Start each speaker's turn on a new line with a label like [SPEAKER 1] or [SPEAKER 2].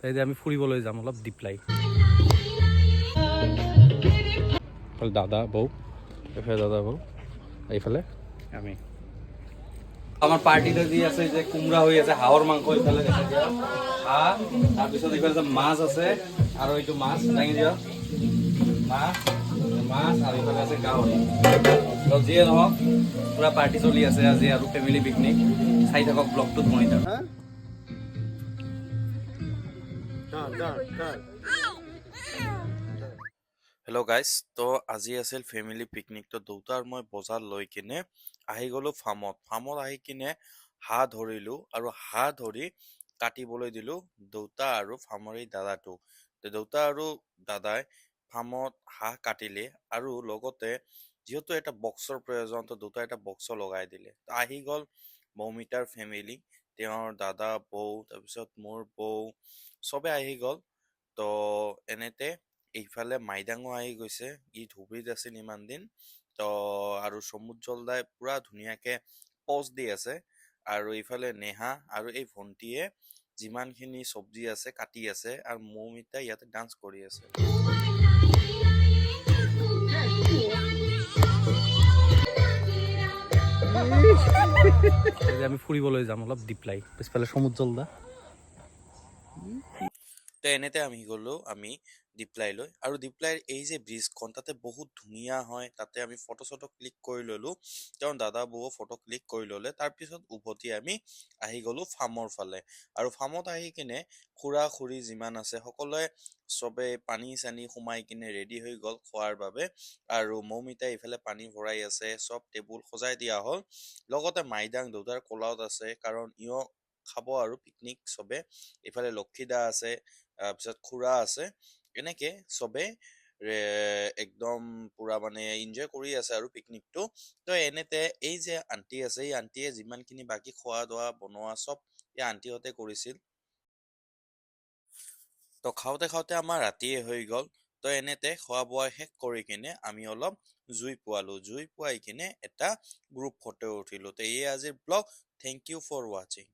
[SPEAKER 1] এই যে আমি ফুৰিবলৈ যাম অলপ দিপ্লাই। দাদা বৌ, এইফালে দাদা বৌ, এইফালে আমি। আমাৰ পাৰ্টিতে যি আছে যে কোমৰা হৈ আছে, হাঁহৰ মাংস এইফালে দেখা দিয়া, হাঁহ, তাৰপিছত এইফালে মাছ আছে আৰু এইটো মাছ দাঙি দিয়া, মাছ আৰু এইফালে আছে গাহৰি। তো যিয়ে নহওক পুৰা পাৰ্টি চলি আছে আজি আৰু ফেমিলি পিকনিক। চাই থাকক ব্লগটোত মই থাকক। হেল্ল' গাইজ, তো আজি আছিল ফেমিলি পিকনিক। তো দেউতা আৰু মই বজাৰ লৈ কিনে আহি গ'লো ফাৰ্মত আহি কিনে হাঁহ ধৰিলোঁ আৰু হাঁহ ধৰি কাটিবলৈ দিলোঁ দেউতা আৰু ফাৰ্মৰ এই দাদাটোক। দেউতা আৰু দাদাই ফাৰ্মত হাঁহ কাটিলে আৰু লগতে যিহেতু এটা বক্সৰ প্ৰয়োজন, তো দেউতাই এটা বক্স লগাই দিলে। তো আহি গ'ল মৌমিতাৰ ফেমিলি, তেওঁৰ দাদা বৌ, তাৰপিছত মোৰ বৌ, চবে আহি গ'ল। তো এনেতে এইফালে মাইদাঙো আহি গৈছে, ই ধুবুৰীত আছিল ইমান দিন। তো আৰু সমুজ্জ্বল দাই পুৰা ধুনীয়াকে পজ দি আছে আৰু এইফালে নেহা আৰু এই ভণ্টিয়ে যিমানখিনি চব্জি আছে কাটি আছে আৰু মৌমিতা ইয়াতে ডান্স কৰি আছে। আমি ফুৰিবলৈ যাম অলপ দিপ্লাই, পিছফালে সমুজ্জ্বল দা। তো এনেতে আমি গ'লো আমি দিপ্লাইলৈ, আৰু দিপ্লাইৰ এই যে ব্ৰিজখন তাতে বহুত ধুনীয়া হয়, তাতে আমি ফটো চটো ক্লিক কৰি ল'লোঁ, তেওঁৰ দাদা বৌও ফটো ক্লিক কৰি ল'লে। তাৰপিছত উভতি আমি আহি গ'লোঁ ফাৰ্মৰ ফালে, আৰু ফাৰ্মত আহি কিনে খুৰা খুৰী যিমান আছে সকলোৱে চবে পানী চানী সোমাই কিনে ৰেডি হৈ গ'ল খোৱাৰ বাবে, আৰু মৌমিতাই ইফালে পানী ভৰাই আছে, চব টেবুল সজাই দিয়া হ'ল। লগতে মাইদাং দেউতাৰ কোলাত আছে, কাৰণ ইও খাব আৰু পিকনিক চবে। ইফালে লক্ষীদা আছে, তাৰপিছত খুৰা আছে, এনেকে চবে একদম পুৰা মানে এনজয় কৰি আছে আৰু পিকনিকটো। তো এনেতে এই যে আণ্টি আছে, এই আণ্টিয়ে যিমানখিনি বাকী খোৱা দোৱা বনোৱা চব এই আণ্টিহঁতে কৰিছিল। তো খাওঁতে খাওঁতে আমাৰ ৰাতিয়ে হৈ গ'ল। তো এনেতে খোৱা বোৱা শেষ কৰি কিনে আমি অলপ জুই পোৱালোঁ, জুই পোৱাই কিনে এটা গ্ৰুপ ফটো উঠিলোঁ। তো এই আজিৰ ব্লগ। থেংক ইউ ফৰ ৱাচিং।